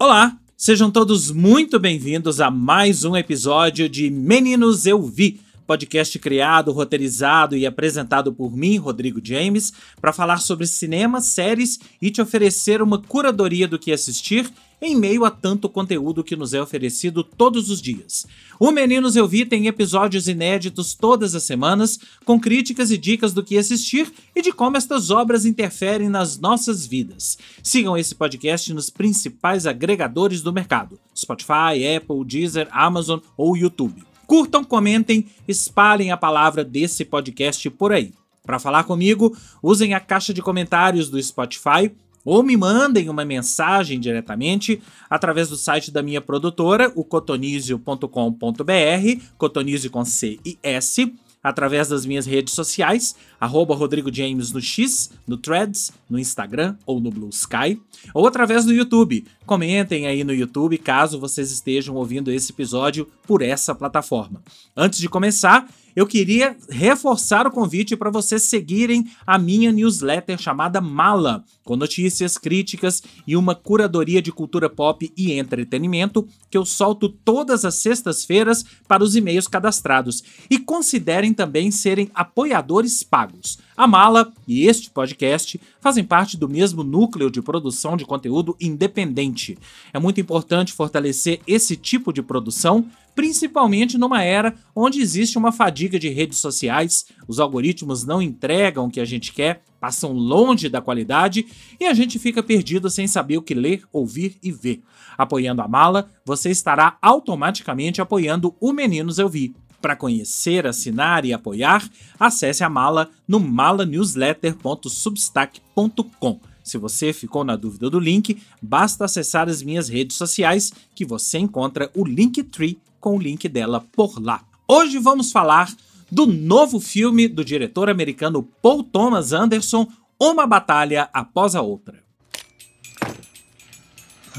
Olá, sejam todos muito bem-vindos a mais um episódio de Meninos Eu Vi, podcast criado, roteirizado e apresentado por mim, Rodrigo James, para falar sobre cinema, séries e te oferecer uma curadoria do que assistir em meio a tanto conteúdo que nos é oferecido todos os dias. O Meninos Eu Vi tem episódios inéditos todas as semanas, com críticas e dicas do que assistir e de como estas obras interferem nas nossas vidas. Sigam esse podcast nos principais agregadores do mercado: Spotify, Apple, Deezer, Amazon ou YouTube. Curtam, comentem, espalhem a palavra desse podcast por aí. Para falar comigo, usem a caixa de comentários do Spotify ou me mandem uma mensagem diretamente através do site da minha produtora, o cotonizio.com.br, cotonizio com C e S, através das minhas redes sociais, @Rodrigo James no X, no Threads, no Instagram ou no Blue Sky, ou através do YouTube. Comentem aí no YouTube caso vocês estejam ouvindo esse episódio por essa plataforma. Antes de começar, eu queria reforçar o convite para vocês seguirem a minha newsletter chamada Mala, com notícias, críticas e uma curadoria de cultura pop e entretenimento que eu solto todas as sextas-feiras para os e-mails cadastrados. E considerem também serem apoiadores pagos. A Mala e este podcast fazem parte do mesmo núcleo de produção de conteúdo independente. É muito importante fortalecer esse tipo de produção, principalmente numa era onde existe uma fadiga de redes sociais, os algoritmos não entregam o que a gente quer, passam longe da qualidade e a gente fica perdido sem saber o que ler, ouvir e ver. Apoiando a Mala, você estará automaticamente apoiando o Meninos Eu Vi. Para conhecer, assinar e apoiar, acesse a Mala no malanewsletter.substack.com. Se você ficou na dúvida do link, basta acessar as minhas redes sociais que você encontra o Linktree com o link dela por lá. Hoje vamos falar do novo filme do diretor americano Paul Thomas Anderson, Uma Batalha Após a Outra.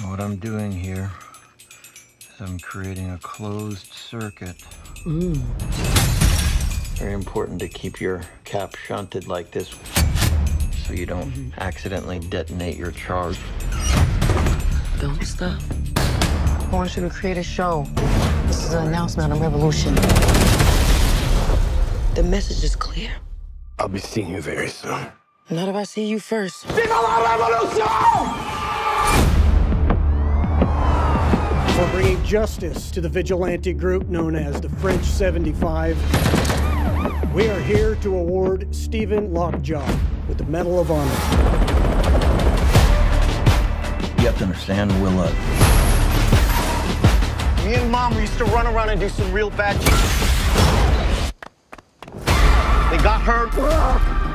What I'm doing here is I'm creating a closed circuit. Very important to keep your cap shunted like this so you don't accidentally detonate your charge. Don't stop. I want you to create a show. This is an announcement of revolution. The message is clear. I'll be seeing you very soon. Not if I see you first. Viva la revolution! For bringing justice to the vigilante group known as the French 75, we are here to award Stephen Lockjaw with the Medal of Honor. You have to understand, Willa. Me and Mom used to run around and do some real bad shit. They got hurt.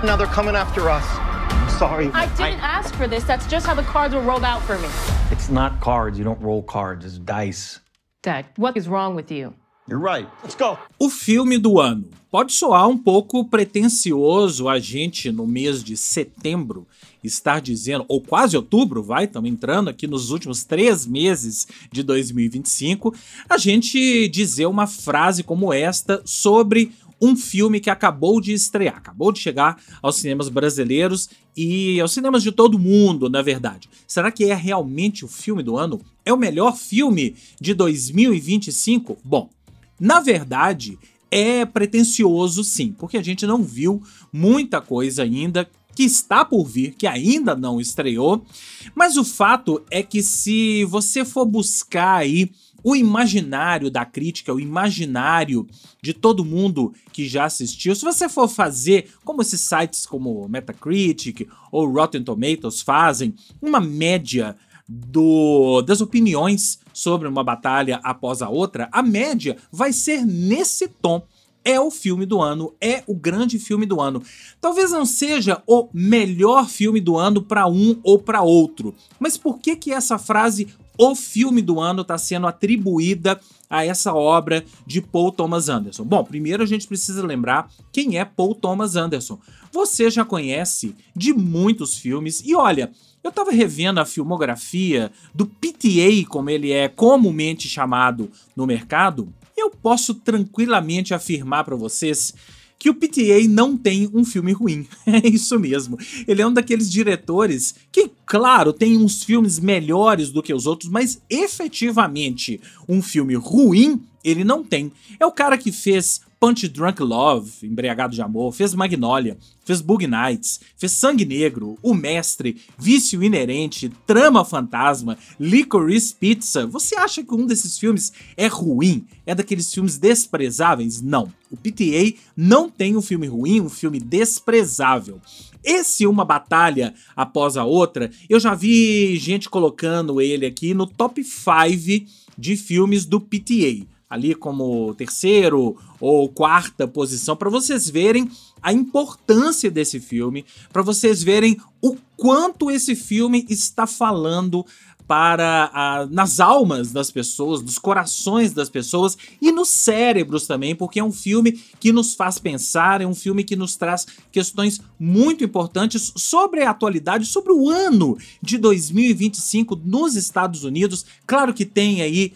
Now they're coming after us. I'm sorry. I didn't ask for this. That's just how the cards were rolled out for me. It's not cards. You don't roll cards. It's dice. Dad, what is wrong with you? You're right. Let's go. O filme do ano. Pode soar um pouco pretensioso a gente, no mês de setembro, estar dizendo, ou quase outubro, estamos entrando aqui nos últimos 3 meses de 2025, a gente dizer uma frase como esta sobre um filme que acabou de estrear, acabou de chegar aos cinemas brasileiros e aos cinemas de todo mundo, na verdade. Será que é realmente o filme do ano? É o melhor filme de 2025? Bom, na verdade, é pretensioso sim, porque a gente não viu muita coisa ainda que está por vir, que ainda não estreou, mas o fato é que se você for buscar aí o imaginário da crítica, o imaginário de todo mundo que já assistiu, se você for fazer, como esses sites como Metacritic ou Rotten Tomatoes fazem, uma média das opiniões sobre Uma Batalha Após a Outra, a média vai ser nesse tom. É o filme do ano, é o grande filme do ano. Talvez não seja o melhor filme do ano para um ou para outro, mas por que essa frase "o filme do ano" está sendo atribuída a essa obra de Paul Thomas Anderson? Bom, primeiro a gente precisa lembrar quem é Paul Thomas Anderson. Você já conhece de muitos filmes e olha, eu estava revendo a filmografia do PTA, como ele é comumente chamado no mercado, e eu posso tranquilamente afirmar para vocês que o PTA não tem um filme ruim. É isso mesmo. Ele é um daqueles diretores que, claro, tem uns filmes melhores do que os outros, mas efetivamente um filme ruim ele não tem. É o cara que fez Punch Drunk Love, Embriagado de Amor, fez Magnolia, fez Boogie Nights, fez Sangue Negro, O Mestre, Vício Inerente, Trama Fantasma, Licorice Pizza. Você acha que um desses filmes é ruim? É daqueles filmes desprezáveis? Não. O PTA não tem um filme ruim, um filme desprezável. Esse Uma Batalha Após a Outra, eu já vi gente colocando ele aqui no top 5 de filmes do PTA. Ali como terceiro ou quarta posição, para vocês verem a importância desse filme, para vocês verem o quanto esse filme está falando nas almas das pessoas, dos corações das pessoas e nos cérebros também, porque é um filme que nos faz pensar, é um filme que nos traz questões muito importantes sobre a atualidade, sobre o ano de 2025 nos Estados Unidos. Claro que tem aí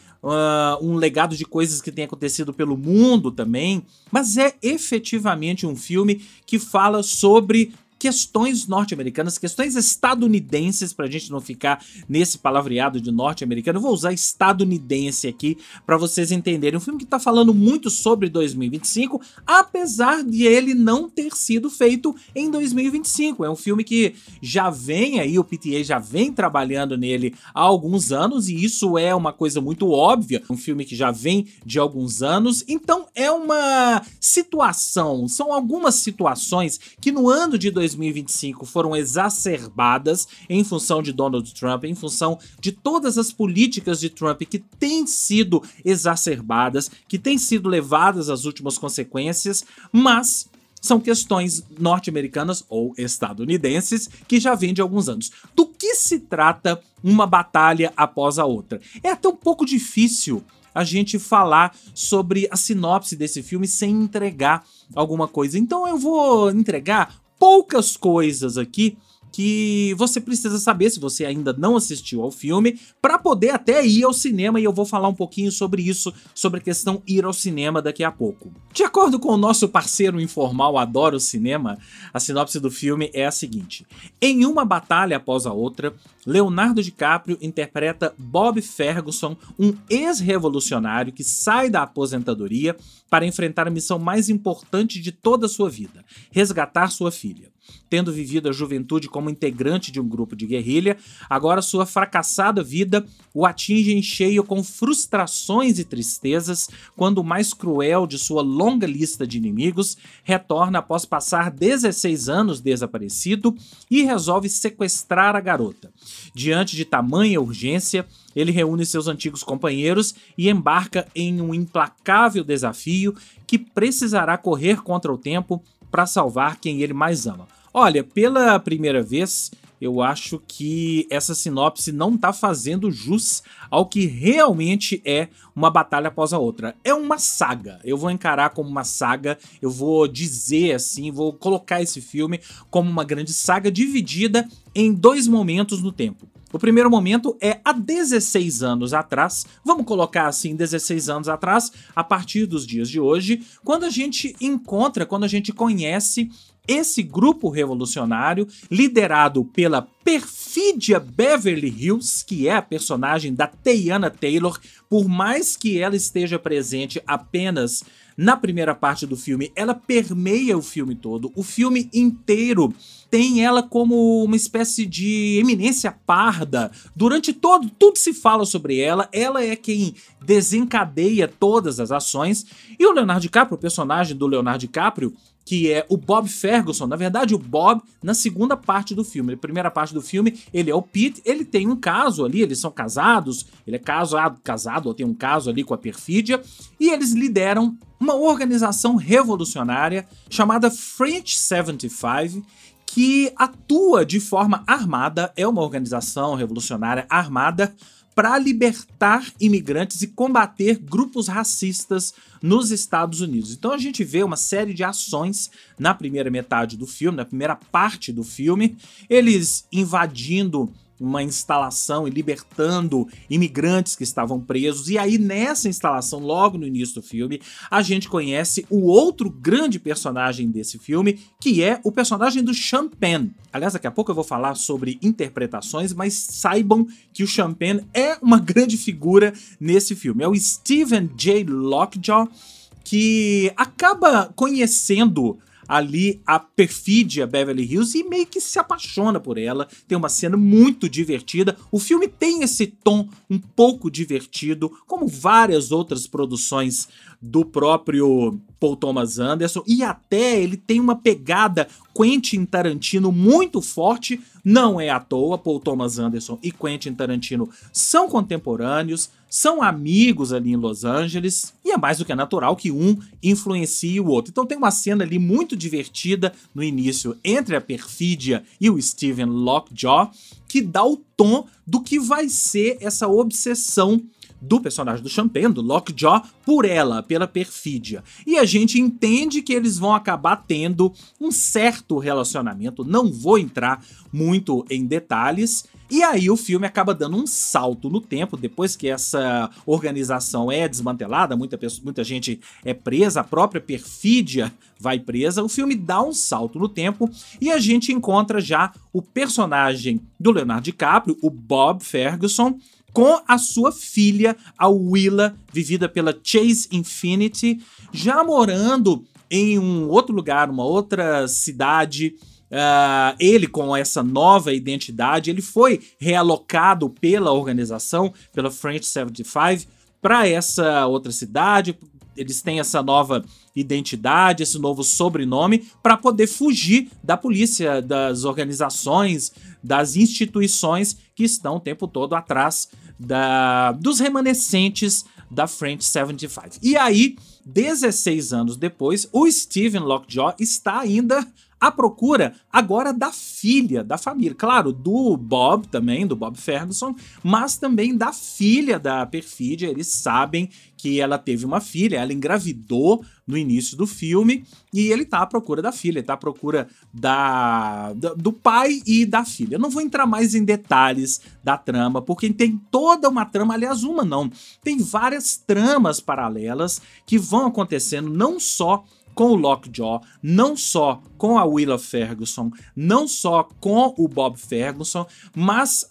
um legado de coisas que tem acontecido pelo mundo também, mas é efetivamente um filme que fala sobre questões norte-americanas, questões estadunidenses, pra gente não ficar nesse palavreado de norte-americano. Eu vou usar estadunidense aqui pra vocês entenderem. Um filme que tá falando muito sobre 2025, apesar de ele não ter sido feito em 2025. É um filme que já vem aí, o PTA já vem trabalhando nele há alguns anos, e isso é uma coisa muito óbvia. Um filme que já vem de alguns anos, então é uma situação, são algumas situações que no ano de 2025 foram exacerbadas em função de Donald Trump, em função de todas as políticas de Trump que têm sido exacerbadas, que têm sido levadas às últimas consequências, mas são questões norte-americanas ou estadunidenses que já vêm de alguns anos. Do que se trata Uma Batalha Após a Outra? É até um pouco difícil a gente falar sobre a sinopse desse filme sem entregar alguma coisa. Então eu vou entregar poucas coisas aqui que você precisa saber se você ainda não assistiu ao filme, para poder até ir ao cinema, e eu vou falar um pouquinho sobre isso, sobre a questão ir ao cinema daqui a pouco. De acordo com o nosso parceiro informal Adora o Cinema, a sinopse do filme é a seguinte: em Uma Batalha Após a Outra, Leonardo DiCaprio interpreta Bob Ferguson, um ex-revolucionário que sai da aposentadoria para enfrentar a missão mais importante de toda a sua vida: resgatar sua filha. Tendo vivido a juventude como integrante de um grupo de guerrilha, agora sua fracassada vida o atinge em cheio com frustrações e tristezas quando o mais cruel de sua longa lista de inimigos retorna após passar 16 anos desaparecido e resolve sequestrar a garota. Diante de tamanha urgência, ele reúne seus antigos companheiros e embarca em um implacável desafio que precisará correr contra o tempo para salvar quem ele mais ama. Olha, pela primeira vez, eu acho que essa sinopse não tá fazendo jus ao que realmente é Uma Batalha Após a Outra. É uma saga, eu vou encarar como uma saga, eu vou dizer assim, vou colocar esse filme como uma grande saga dividida em dois momentos no tempo. O primeiro momento é há 16 anos atrás, vamos colocar assim, 16 anos atrás, a partir dos dias de hoje, quando a gente encontra, quando a gente conhece esse grupo revolucionário liderado pela perfídia Beverly Hills, que é a personagem da Teyana Taylor. Por mais que ela esteja presente apenas na primeira parte do filme, ela permeia o filme todo. O filme inteiro tem ela como uma espécie de eminência parda. Durante tudo se fala sobre ela. Ela é quem desencadeia todas as ações. E o Leonardo DiCaprio, o personagem do Leonardo DiCaprio, que é o Bob Ferguson, na verdade o Bob na segunda parte do filme. Na primeira parte do filme ele é o Pete, ele tem um caso ali, eles são casados, ele é casado ou tem um caso ali com a perfídia, e eles lideram uma organização revolucionária chamada French 75, que atua de forma armada, é uma organização revolucionária armada para libertar imigrantes e combater grupos racistas nos Estados Unidos. Então a gente vê uma série de ações na primeira metade do filme, na primeira parte do filme, eles invadindo uma instalação e libertando imigrantes que estavam presos. E aí, nessa instalação, logo no início do filme, a gente conhece o outro grande personagem desse filme, que é o personagem do Sean Penn. Aliás, daqui a pouco eu vou falar sobre interpretações, mas saibam que o Sean Penn é uma grande figura nesse filme. É o Stephen J. Lockjaw, que acaba conhecendo ali a perfídia Beverly Hills e meio que se apaixona por ela. Tem uma cena muito divertida. O filme tem esse tom um pouco divertido, como várias outras produções do próprio Paul Thomas Anderson, e até ele tem uma pegada Quentin Tarantino muito forte. Não é à toa, Paul Thomas Anderson e Quentin Tarantino são contemporâneos, são amigos ali em Los Angeles, e é mais do que natural que um influencie o outro. Então tem uma cena ali muito divertida no início entre a perfídia e o Stephen Lockjaw, que dá o tom do que vai ser essa obsessão do personagem do Sean Penn, do Lockjaw, por ela, pela perfídia. E a gente entende que eles vão acabar tendo um certo relacionamento, não vou entrar muito em detalhes, e aí o filme acaba dando um salto no tempo, depois que essa organização é desmantelada, muita gente é presa, a própria perfídia vai presa, o filme dá um salto no tempo e a gente encontra já o personagem do Leonardo DiCaprio, o Bob Ferguson, com a sua filha, a Willa, vivida pela Chase Infinity, já morando em um outro lugar, uma outra cidade. Ele, com essa nova identidade, ele foi realocado pela organização, pela French 75, para essa outra cidade. Eles têm essa nova identidade, esse novo sobrenome, para poder fugir da polícia, das organizações, das instituições que estão o tempo todo atrás dos remanescentes da French 75. E aí, 16 anos depois, o Stephen Lockjaw está ainda à procura agora da filha da família. Claro, do Bob também, do Bob Ferguson, mas também da filha da perfídia. Eles sabem que ela teve uma filha, ela engravidou no início do filme e ele tá à procura da filha, ele tá à procura do pai e da filha. Eu não vou entrar mais em detalhes da trama, porque tem toda uma trama, aliás, uma não, tem várias tramas paralelas que vão acontecendo não só com o Lockjaw, não só com a Willa Ferguson, não só com o Bob Ferguson, mas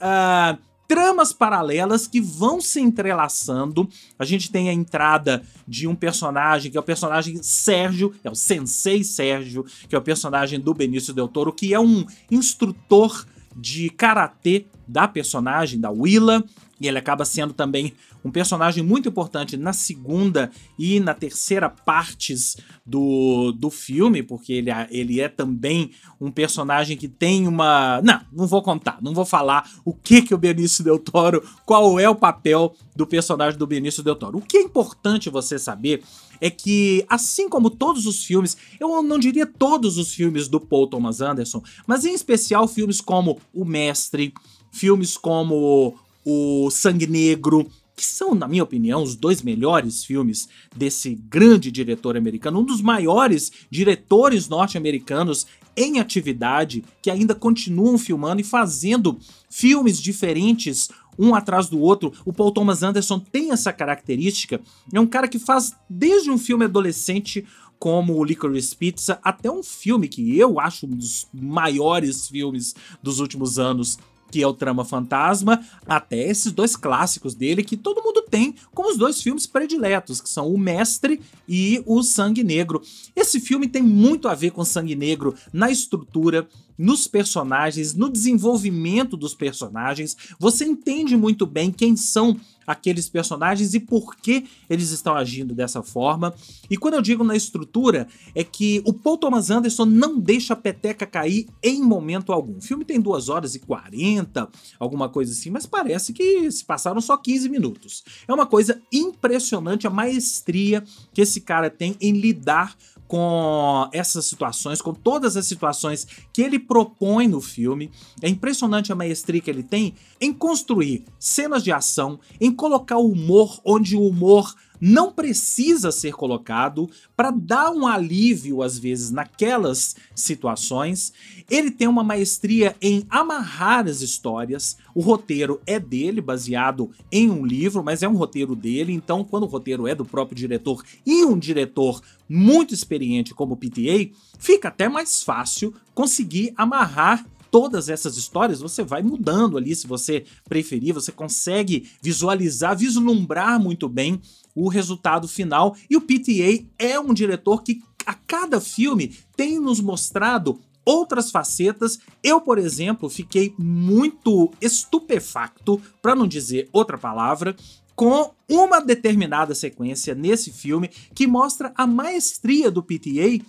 tramas paralelas que vão se entrelaçando. A gente tem a entrada de um personagem, que é o personagem Sérgio, é o Sensei Sérgio, que é o personagem do Benício Del Toro, que é um instrutor de karatê da personagem, da Willa, e ele acaba sendo também um personagem muito importante na segunda e na terceira partes do filme, porque ele é também um personagem que tem uma... Não vou contar, não vou falar o que o Benício Del Toro, qual é o papel do personagem do Benício Del Toro. O que é importante você saber é que, assim como todos os filmes, eu não diria todos os filmes do Paul Thomas Anderson, mas em especial filmes como O Mestre, filmes como O Sangue Negro, que são, na minha opinião, os dois melhores filmes desse grande diretor americano, um dos maiores diretores norte-americanos em atividade, que ainda continuam filmando e fazendo filmes diferentes um atrás do outro. O Paul Thomas Anderson tem essa característica, é um cara que faz desde um filme adolescente como o Licorice Pizza, até um filme que eu acho um dos maiores filmes dos últimos anos, que é o Trama Fantasma, até esses dois clássicos dele que todo mundo tem como os dois filmes prediletos, que são O Mestre e O Sangue Negro. Esse filme tem muito a ver com Sangue Negro na estrutura, nos personagens, no desenvolvimento dos personagens. Você entende muito bem quem são aqueles personagens e por que eles estão agindo dessa forma. E quando eu digo na estrutura, é que o Paul Thomas Anderson não deixa a peteca cair em momento algum. O filme tem 2h40, alguma coisa assim, mas parece que se passaram só 15 minutos. É uma coisa impressionante a maestria que esse cara tem em lidar com essas situações, com todas as situações que ele propõe no filme. É impressionante a maestria que ele tem em construir cenas de ação, em colocar o humor onde o humor não precisa ser colocado para dar um alívio, às vezes, naquelas situações. Ele tem uma maestria em amarrar as histórias. O roteiro é dele, baseado em um livro, mas é um roteiro dele, então quando o roteiro é do próprio diretor e um diretor muito experiente como o PTA, fica até mais fácil conseguir amarrar todas essas histórias. Você vai mudando ali, se você preferir, você consegue visualizar, vislumbrar muito bem o resultado final. E o PTA é um diretor que a cada filme tem nos mostrado outras facetas. Eu, por exemplo, fiquei muito estupefacto, para não dizer outra palavra, com uma determinada sequência nesse filme que mostra a maestria do PTA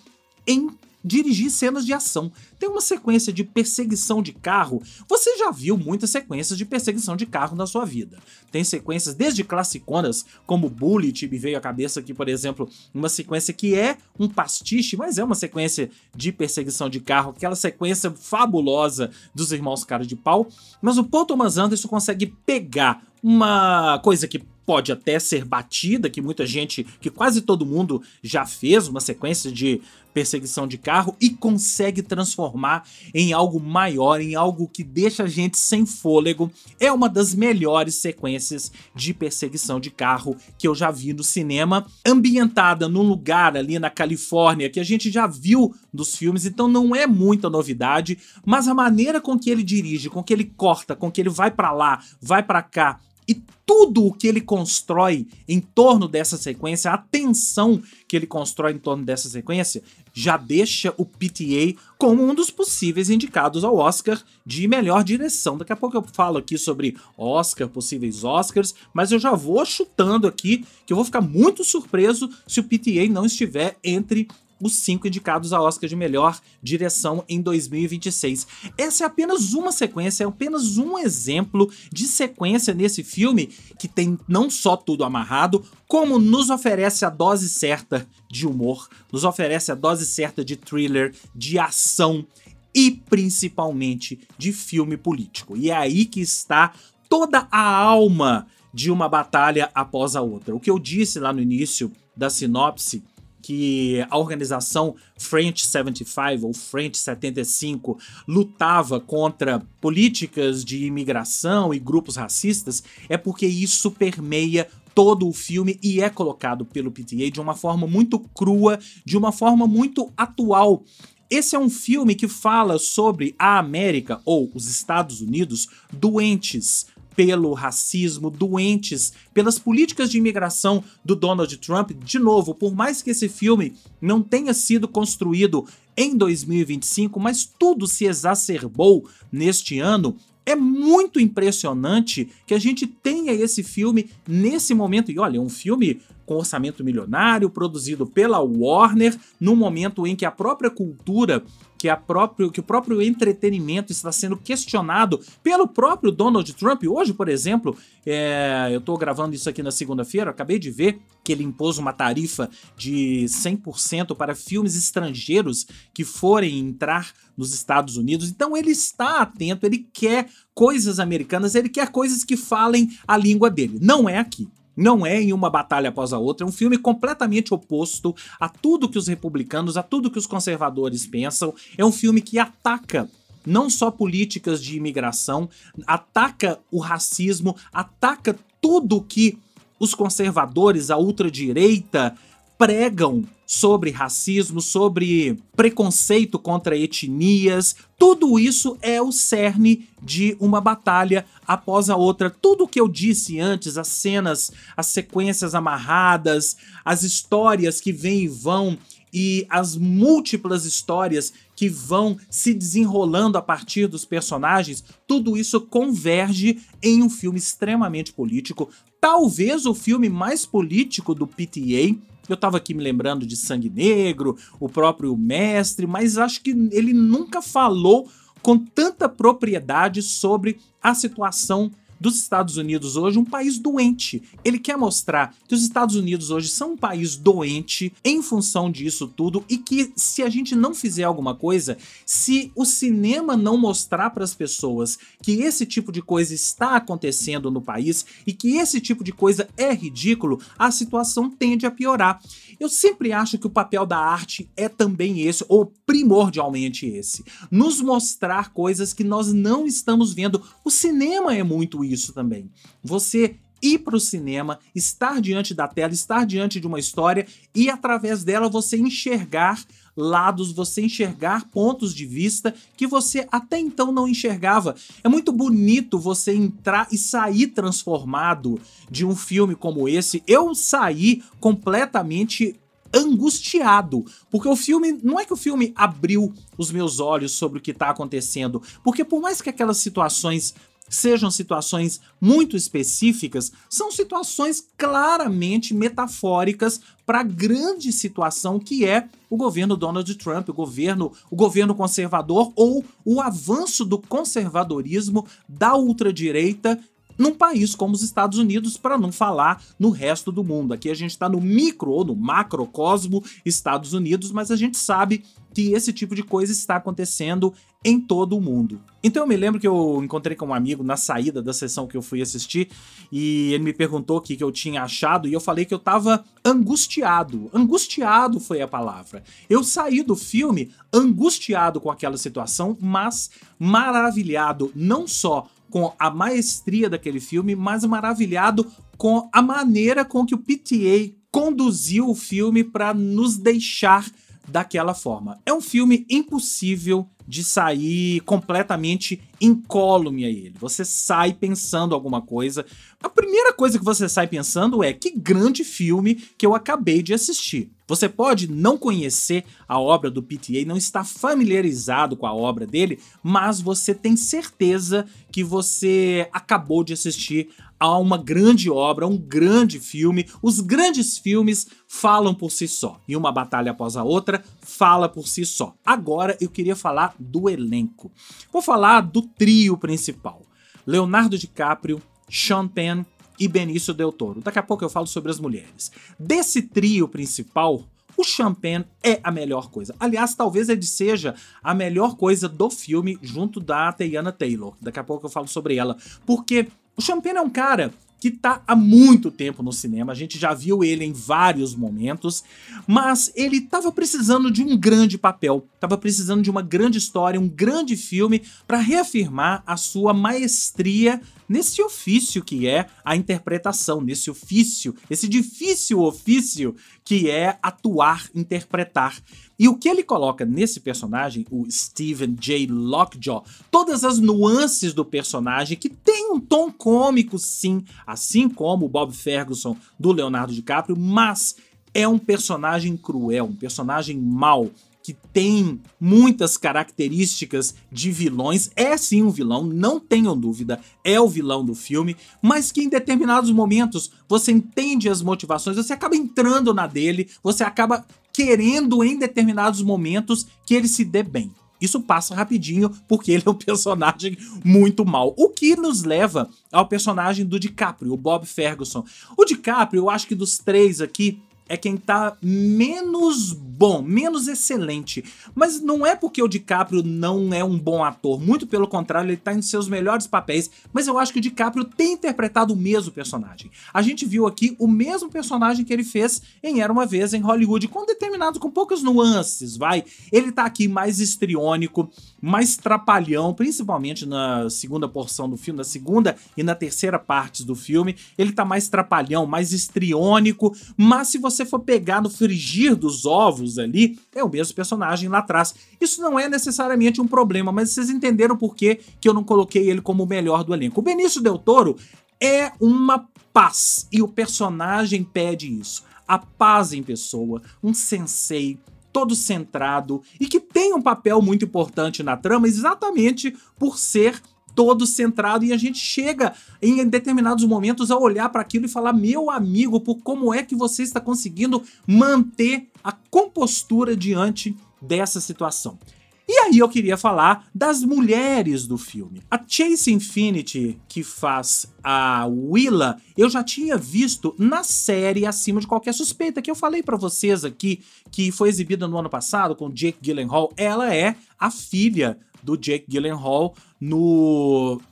em dirigir cenas de ação. Tem uma sequência de perseguição de carro. Você já viu muitas sequências de perseguição de carro na sua vida. Tem sequências desde classiconas, como Bullitt, me veio à cabeça aqui, por exemplo, uma sequência que é um pastiche, mas é uma sequência de perseguição de carro, aquela sequência fabulosa dos Irmãos Cara de Pau. Mas o Paul Thomas Anderson consegue pegar uma coisa que pode até ser batida, que muita gente, que quase todo mundo já fez, uma sequência de perseguição de carro, e consegue transformar em algo maior, em algo que deixa a gente sem fôlego. É uma das melhores sequências de perseguição de carro que eu já vi no cinema, ambientada num lugar ali na Califórnia que a gente já viu nos filmes, então não é muita novidade, mas a maneira com que ele dirige, com que ele corta, com que ele vai pra lá, vai pra cá, e tudo o que ele constrói em torno dessa sequência, a tensão que ele constrói em torno dessa sequência, já deixa o PTA como um dos possíveis indicados ao Oscar de melhor direção. Daqui a pouco eu falo aqui sobre Oscar, possíveis Oscars, mas eu já vou chutando aqui que eu vou ficar muito surpreso se o PTA não estiver entre os 5 indicados a Oscar de melhor direção em 2026. Essa é apenas uma sequência, é apenas um exemplo de sequência nesse filme que tem não só tudo amarrado, como nos oferece a dose certa de humor, nos oferece a dose certa de thriller, de ação e principalmente de filme político. E é aí que está toda a alma de uma batalha após a outra. O que eu disse lá no início da sinopse, que a organização French 75 ou French 75 lutava contra políticas de imigração e grupos racistas, é porque isso permeia todo o filme e é colocado pelo PTA de uma forma muito crua, de uma forma muito atual. Esse é um filme que fala sobre a América, ou os Estados Unidos, doentes pelo racismo, doentes pelas políticas de imigração do Donald Trump. De novo, por mais que esse filme não tenha sido construído em 2025, mas tudo se exacerbou neste ano, é muito impressionante que a gente tenha esse filme nesse momento. E olha, é um filme com orçamento milionário, produzido pela Warner, num momento em que a própria cultura, que o próprio entretenimento está sendo questionado pelo próprio Donald Trump. Hoje, por exemplo, eu tô gravando isso aqui na segunda-feira, acabei de ver que ele impôs uma tarifa de 100% para filmes estrangeiros que forem entrar nos Estados Unidos. Então ele está atento, ele quer coisas americanas, ele quer coisas que falem a língua dele. Não é aqui. Não é em uma batalha após a outra, é um filme completamente oposto a tudo que os republicanos, a tudo que os conservadores pensam. É um filme que ataca não só políticas de imigração, ataca o racismo, ataca tudo que os conservadores, a ultradireita, pregam sobre racismo, sobre preconceito contra etnias. Tudo isso é o cerne de uma batalha após a outra. Tudo o que eu disse antes, as cenas, as sequências amarradas, as histórias que vêm e vão, e as múltiplas histórias que vão se desenrolando a partir dos personagens, tudo isso converge em um filme extremamente político. Talvez o filme mais político do PTA. Eu tava aqui me lembrando de Sangue Negro, o próprio Mestre, mas acho que ele nunca falou com tanta propriedade sobre a situação dos Estados Unidos hoje um país doente. Ele quer mostrar que os Estados Unidos hoje são um país doente em função disso tudo e que se a gente não fizer alguma coisa, se o cinema não mostrar para as pessoas que esse tipo de coisa está acontecendo no país e que esse tipo de coisa é ridículo, a situação tende a piorar. Eu sempre acho que o papel da arte é também esse, ou primordialmente esse. Nos mostrar coisas que nós não estamos vendo. O cinema é muito isso também. Você ir para o cinema, estar diante da tela, estar diante de uma história e através dela você enxergar lados, você enxergar pontos de vista que você até então não enxergava. É muito bonito você entrar e sair transformado de um filme como esse. Eu saí completamente angustiado, porque o filme, não é que o filme abriu os meus olhos sobre o que está acontecendo, porque por mais que aquelas situações sejam situações muito específicas, são situações claramente metafóricas para a grande situação que é o governo Donald Trump, o governo conservador ou o avanço do conservadorismo da ultradireita num país como os Estados Unidos, para não falar no resto do mundo. Aqui a gente está no micro ou no macrocosmo Estados Unidos, mas a gente sabe que esse tipo de coisa está acontecendo em todo o mundo. Então eu me lembro que eu encontrei com um amigo na saída da sessão que eu fui assistir e ele me perguntou o que eu tinha achado e eu falei que eu tava angustiado. Angustiado foi a palavra. Eu saí do filme angustiado com aquela situação, mas maravilhado não só com a maestria daquele filme, mas maravilhado com a maneira com que o PTA conduziu o filme para nos deixar daquela forma. É um filme impossível de sair completamente incólume a ele. Você sai pensando alguma coisa. A primeira coisa que você sai pensando é: que grande filme que eu acabei de assistir. Você pode não conhecer a obra do PTA, não estar familiarizado com a obra dele, mas você tem certeza que você acabou de assistir a uma grande obra, um grande filme. Os grandes filmes falam por si só, e uma batalha após a outra fala por si só. Agora eu queria falar do elenco. Vou falar do trio principal: Leonardo DiCaprio, Sean Penn e Benício Del Toro. Daqui a pouco eu falo sobre as mulheres. Desse trio principal, o Sean Penn é a melhor coisa. Aliás, talvez ele seja a melhor coisa do filme junto da Teyana Taylor. Daqui a pouco eu falo sobre ela. Porque o Sean Penn é um cara que tá há muito tempo no cinema, a gente já viu ele em vários momentos, mas ele tava precisando de um grande papel, tava precisando de uma grande história, um grande filme para reafirmar a sua maestria nesse ofício que é a interpretação, nesse ofício, esse difícil ofício que é atuar, interpretar. E o que ele coloca nesse personagem, o Stephen J. Lockjaw, todas as nuances do personagem, que tem um tom cômico sim, assim como o Bob Ferguson do Leonardo DiCaprio, mas é um personagem cruel, um personagem mau, que tem muitas características de vilões. É sim um vilão, não tenham dúvida, é o vilão do filme, mas que em determinados momentos você entende as motivações, você acaba entrando na dele, você acaba querendo em determinados momentos que ele se dê bem. Isso passa rapidinho porque ele é um personagem muito mau. O que nos leva ao personagem do DiCaprio, o Bob Ferguson. O DiCaprio, eu acho que dos três aqui, é quem tá menos bom, menos excelente. Mas não é porque o DiCaprio não é um bom ator, muito pelo contrário, ele tá em seus melhores papéis, mas eu acho que o DiCaprio tem interpretado o mesmo personagem. A gente viu aqui o mesmo personagem que ele fez em Era Uma Vez em Hollywood, com poucas nuances, vai. Ele tá aqui mais histriônico, mais trapalhão, principalmente na segunda porção do filme, na segunda e na terceira partes do filme, ele tá mais trapalhão, mais histriônico, mas se você for pegar no frigir dos ovos ali, é o mesmo personagem lá atrás. Isso não é necessariamente um problema, mas vocês entenderam por que eu não coloquei ele como o melhor do elenco. O Benício Del Toro é uma paz, e o personagem pede isso. A paz em pessoa, um sensei, todo centrado, e que tem um papel muito importante na trama exatamente por ser todo centrado, e a gente chega em determinados momentos a olhar para aquilo e falar: meu amigo, por como é que você está conseguindo manter a compostura diante dessa situação? E aí eu queria falar das mulheres do filme. A Chase Infinity, que faz a Willa, eu já tinha visto na série Acima de Qualquer Suspeita, que eu falei pra vocês aqui, que foi exibida no ano passado com Jake Gyllenhaal. Ela é a filha do Jake Gyllenhaal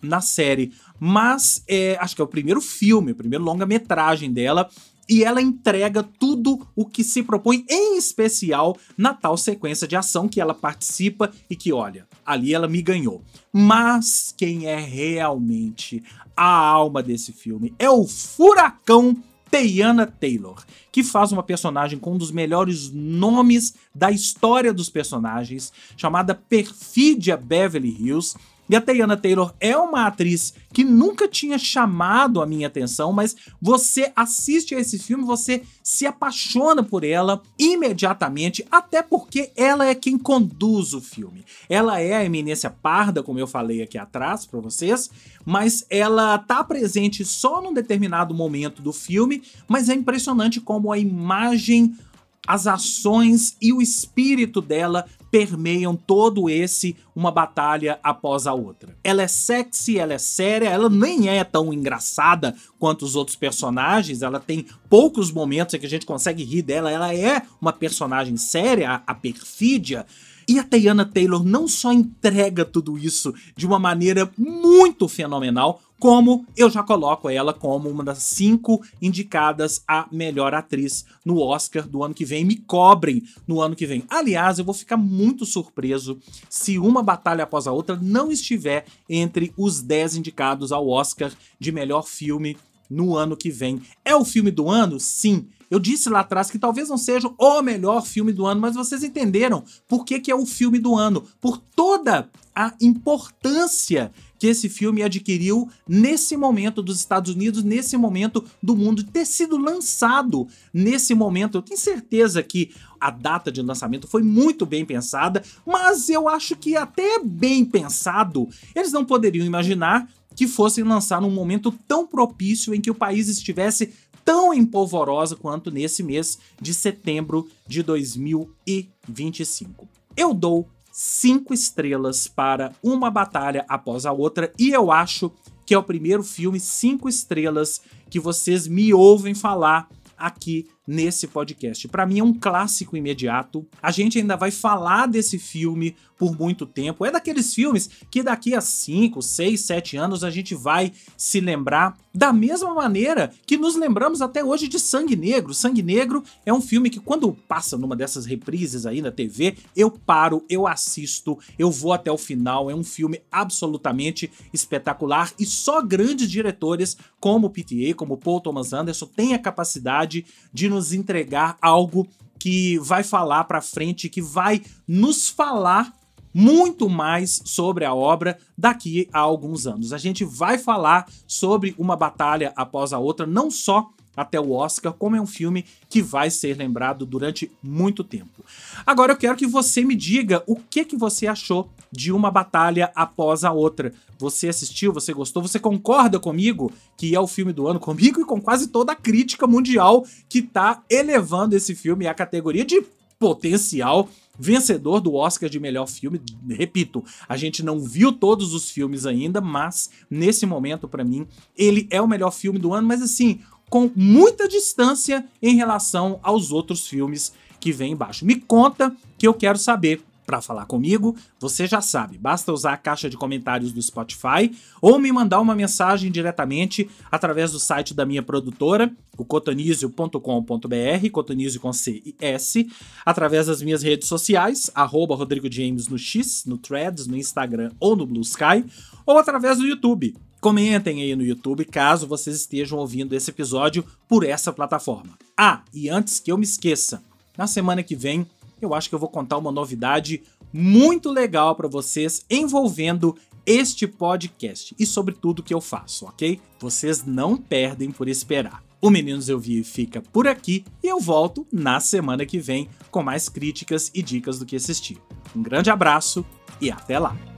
na série. Mas acho que é o primeiro filme, o primeiro longa-metragem dela. E ela entrega tudo o que se propõe, em especial na tal sequência de ação que ela participa e que, olha, ali ela me ganhou. Mas quem é realmente a alma desse filme é o furacão Teyana Taylor, que faz uma personagem com um dos melhores nomes da história dos personagens, chamada Perfídia Beverly Hills. E a Teyana Taylor é uma atriz que nunca tinha chamado a minha atenção, mas você assiste a esse filme, você se apaixona por ela imediatamente, até porque ela é quem conduz o filme. Ela é a eminência parda, como eu falei aqui atrás pra vocês, mas ela tá presente só num determinado momento do filme, mas é impressionante como a imagem, as ações e o espírito dela permeiam todo esse uma batalha após a outra. Ela é sexy, ela é séria, ela nem é tão engraçada quanto os outros personagens, ela tem poucos momentos em que a gente consegue rir dela, ela é uma personagem séria, a Perfídia. E a Teyana Taylor não só entrega tudo isso de uma maneira muito fenomenal, como eu já coloco ela como uma das 5 indicadas a melhor atriz no Oscar do ano que vem. Me cobrem no ano que vem. Aliás, eu vou ficar muito surpreso se Uma Batalha Após a Outra não estiver entre os 10 indicados ao Oscar de melhor filme no ano que vem. É o filme do ano? Sim. Eu disse lá atrás que talvez não seja o melhor filme do ano, mas vocês entenderam por que é o filme do ano. Por toda a importância que esse filme adquiriu nesse momento dos Estados Unidos, nesse momento do mundo, ter sido lançado nesse momento. Eu tenho certeza que a data de lançamento foi muito bem pensada, mas eu acho que até bem pensado, eles não poderiam imaginar que fossem lançar num momento tão propício em que o país estivesse tão empolvorosa quanto nesse mês de setembro de 2025. Eu dou 5 estrelas para Uma Batalha Após a Outra e eu acho que é o primeiro filme 5 estrelas que vocês me ouvem falar aqui nesse podcast. Para mim é um clássico imediato. A gente ainda vai falar desse filme por muito tempo. É daqueles filmes que daqui a 5, 6, 7 anos a gente vai se lembrar da mesma maneira que nos lembramos até hoje de Sangue Negro. Sangue Negro é um filme que quando passa numa dessas reprises aí na TV, eu paro, eu assisto, eu vou até o final. É um filme absolutamente espetacular e só grandes diretores como o PTA, como o Paul Thomas Anderson têm a capacidade de nos entregar algo que vai falar pra frente, que vai nos falar muito mais sobre a obra daqui a alguns anos. A gente vai falar sobre Uma Batalha Após a Outra, não só até o Oscar, como é um filme que vai ser lembrado durante muito tempo. Agora eu quero que você me diga o que você achou de Uma Batalha Após a Outra. Você assistiu, você gostou, você concorda comigo que é o filme do ano, comigo e com quase toda a crítica mundial que tá elevando esse filme à categoria de potencial vencedor do Oscar de melhor filme. Repito, a gente não viu todos os filmes ainda, mas nesse momento, pra mim, ele é o melhor filme do ano, mas assim, com muita distância em relação aos outros filmes que vem embaixo. Me conta que eu quero saber. Para falar comigo, você já sabe, basta usar a caixa de comentários do Spotify ou me mandar uma mensagem diretamente através do site da minha produtora, o cotonizio.com.br, cotonizio com C e S, através das minhas redes sociais, @Rodrigo James no X, no Threads, no Instagram ou no Blue Sky, ou através do YouTube. Comentem aí no YouTube caso vocês estejam ouvindo esse episódio por essa plataforma. Ah, e antes que eu me esqueça, na semana que vem eu acho que eu vou contar uma novidade muito legal para vocês envolvendo este podcast e sobre tudo que eu faço, ok? Vocês não perdem por esperar. O Meninos Eu Vi fica por aqui e eu volto na semana que vem com mais críticas e dicas do que assistir. Um grande abraço e até lá!